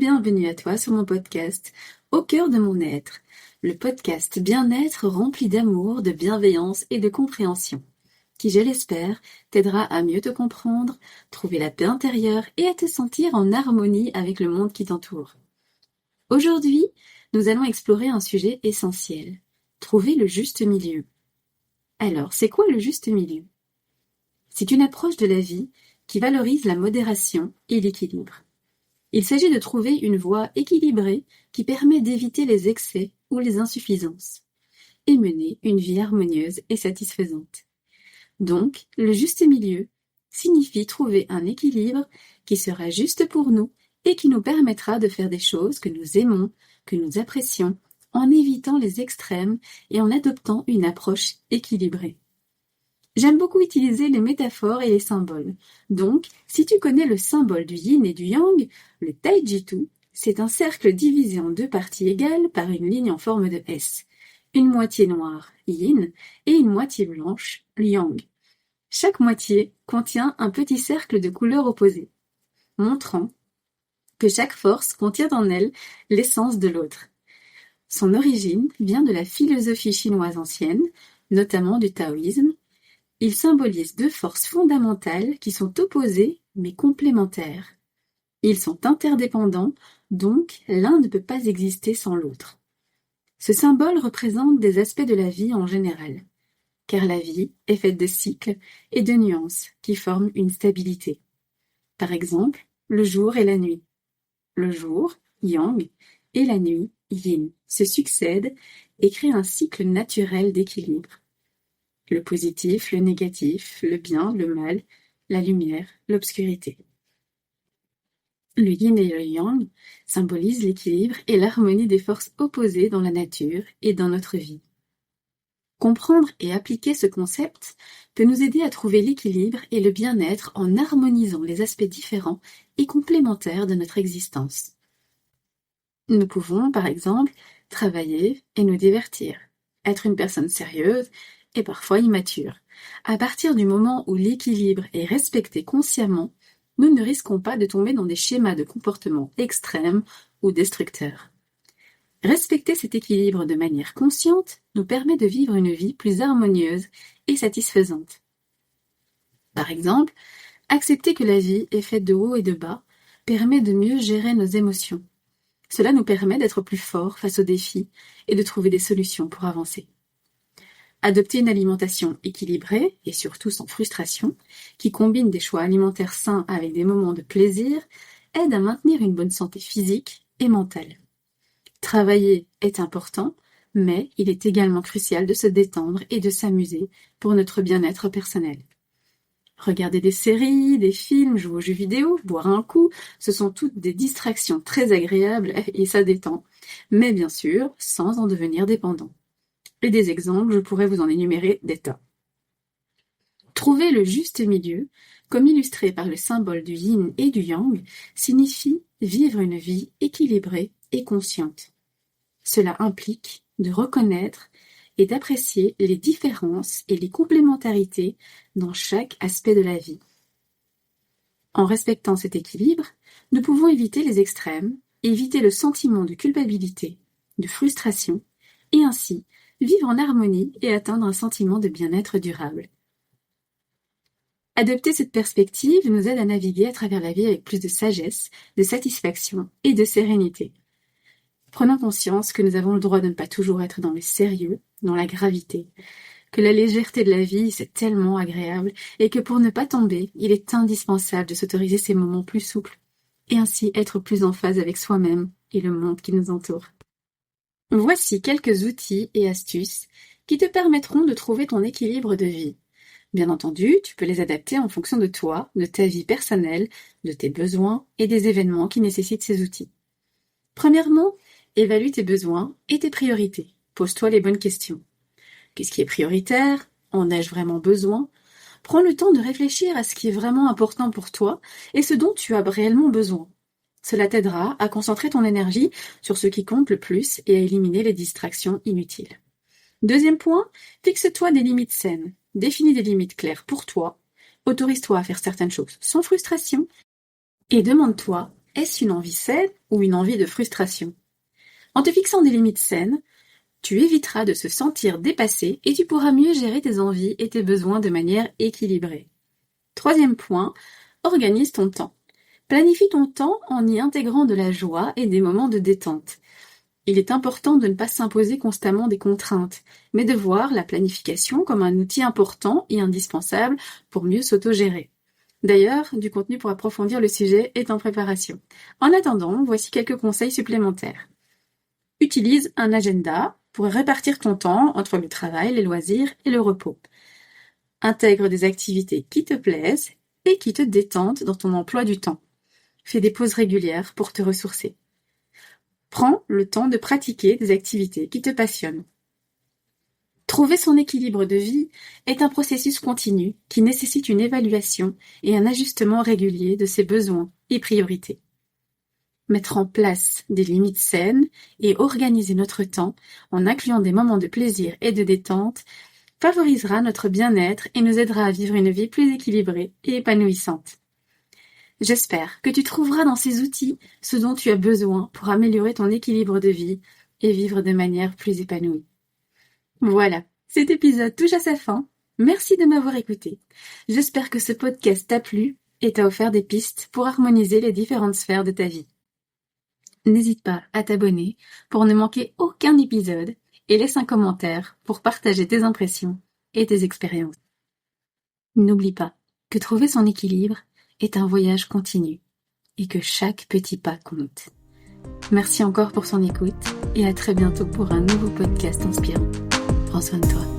bienvenue à toi sur mon podcast Au cœur de mon être, le podcast bien-être rempli d'amour, de bienveillance et de compréhension, qui, je l'espère, t'aidera à mieux te comprendre, trouver la paix intérieure et à te sentir en harmonie avec le monde qui t'entoure. Aujourd'hui, nous allons explorer un sujet essentiel, trouver le juste milieu. Alors, c'est quoi le juste milieu? C'est une approche de la vie qui valorise la modération et l'équilibre. Il s'agit de trouver une voie équilibrée qui permet d'éviter les excès ou les insuffisances et mener une vie harmonieuse et satisfaisante. Donc, le juste milieu signifie trouver un équilibre qui sera juste pour nous et qui nous permettra de faire des choses que nous aimons, que nous apprécions, en évitant les extrêmes et en adoptant une approche équilibrée. J'aime beaucoup utiliser les métaphores et les symboles. Donc, si tu connais le symbole du yin et du yang, le Taijitu, c'est un cercle divisé en deux parties égales par une ligne en forme de S. Une moitié noire, yin, et une moitié blanche, yang. Chaque moitié contient un petit cercle de couleurs opposées, montrant que chaque force contient en elle l'essence de l'autre. Son origine vient de la philosophie chinoise ancienne, notamment du taoïsme. Il symbolise deux forces fondamentales qui sont opposées mais complémentaires. Ils sont interdépendants, donc l'un ne peut pas exister sans l'autre. Ce symbole représente des aspects de la vie en général, car la vie est faite de cycles et de nuances qui forment une stabilité. Par exemple, le jour et la nuit. Le jour, yang, et la nuit, yin, se succèdent et créent un cycle naturel d'équilibre. Le positif, le négatif, le bien, le mal, la lumière, l'obscurité. Le yin et le yang symbolisent l'équilibre et l'harmonie des forces opposées dans la nature et dans notre vie. Comprendre et appliquer ce concept peut nous aider à trouver l'équilibre et le bien-être en harmonisant les aspects différents et complémentaires de notre existence. Nous pouvons, par exemple, travailler et nous divertir, être une personne sérieuse et parfois immature. À partir du moment où l'équilibre est respecté consciemment, nous ne risquons pas de tomber dans des schémas de comportement extrêmes ou destructeurs. Respecter cet équilibre de manière consciente nous permet de vivre une vie plus harmonieuse et satisfaisante. Par exemple, accepter que la vie est faite de hauts et de bas permet de mieux gérer nos émotions. Cela nous permet d'être plus forts face aux défis et de trouver des solutions pour avancer. Adopter une alimentation équilibrée et surtout sans frustration, qui combine des choix alimentaires sains avec des moments de plaisir, aide à maintenir une bonne santé physique et mentale. Travailler est important, mais il est également crucial de se détendre et de s'amuser pour notre bien-être personnel. Regarder des séries, des films, jouer aux jeux vidéo, boire un coup, ce sont toutes des distractions très agréables et ça détend, mais bien sûr, sans en devenir dépendant. Et des exemples, je pourrais vous en énumérer des tas. Trouver le juste milieu, comme illustré par le symbole du yin et du yang, signifie vivre une vie équilibrée et consciente. Cela implique de reconnaître et d'apprécier les différences et les complémentarités dans chaque aspect de la vie. En respectant cet équilibre, nous pouvons éviter les extrêmes, éviter le sentiment de culpabilité, de frustration, et ainsi vivre en harmonie et atteindre un sentiment de bien-être durable. Adopter cette perspective nous aide à naviguer à travers la vie avec plus de sagesse, de satisfaction et de sérénité. Prenons conscience que nous avons le droit de ne pas toujours être dans le sérieux, dans la gravité, que la légèreté de la vie, c'est tellement agréable, et que pour ne pas tomber, il est indispensable de s'autoriser ces moments plus souples, et ainsi être plus en phase avec soi-même et le monde qui nous entoure. Voici quelques outils et astuces qui te permettront de trouver ton équilibre de vie. Bien entendu, tu peux les adapter en fonction de toi, de ta vie personnelle, de tes besoins et des événements qui nécessitent ces outils. Premièrement, évalue tes besoins et tes priorités. Pose-toi les bonnes questions. Qu'est-ce qui est prioritaire? En ai-je vraiment besoin? Prends le temps de réfléchir à ce qui est vraiment important pour toi et ce dont tu as réellement besoin. Cela t'aidera à concentrer ton énergie sur ce qui compte le plus et à éliminer les distractions inutiles. Deuxième point, fixe-toi des limites saines. Définis des limites claires pour toi. Autorise-toi à faire certaines choses sans frustration et demande-toi Est-ce une envie saine ou une envie de frustration? En te fixant des limites saines, tu éviteras de se sentir dépassé et tu pourras mieux gérer tes envies et tes besoins de manière équilibrée. Troisième point, organise ton temps. Planifie ton temps en y intégrant de la joie et des moments de détente. Il est important de ne pas s'imposer constamment des contraintes, mais de voir la planification comme un outil important et indispensable pour mieux s'autogérer. D'ailleurs, du contenu pour approfondir le sujet est en préparation. En attendant, voici quelques conseils supplémentaires. Utilise un agenda pour répartir ton temps entre le travail, les loisirs et le repos. Intègre des activités qui te plaisent et qui te détendent dans ton emploi du temps. Fais des pauses régulières pour te ressourcer. Prends le temps de pratiquer des activités qui te passionnent. Trouver son équilibre de vie est un processus continu qui nécessite une évaluation et un ajustement régulier de ses besoins et priorités. Mettre en place des limites saines et organiser notre temps en incluant des moments de plaisir et de détente favorisera notre bien-être et nous aidera à vivre une vie plus équilibrée et épanouissante. J'espère que tu trouveras dans ces outils ce dont tu as besoin pour améliorer ton équilibre de vie et vivre de manière plus épanouie. Voilà, cet épisode touche à sa fin. Merci de m'avoir écouté. J'espère que ce podcast t'a plu et t'a offert des pistes pour harmoniser les différentes sphères de ta vie. N'hésite pas à t'abonner pour ne manquer aucun épisode et laisse un commentaire pour partager tes impressions et tes expériences. N'oublie pas que trouver son équilibre est un voyage continu et que chaque petit pas compte. Merci encore pour son écoute et à très bientôt pour un nouveau podcast inspirant. Prends soin de toi.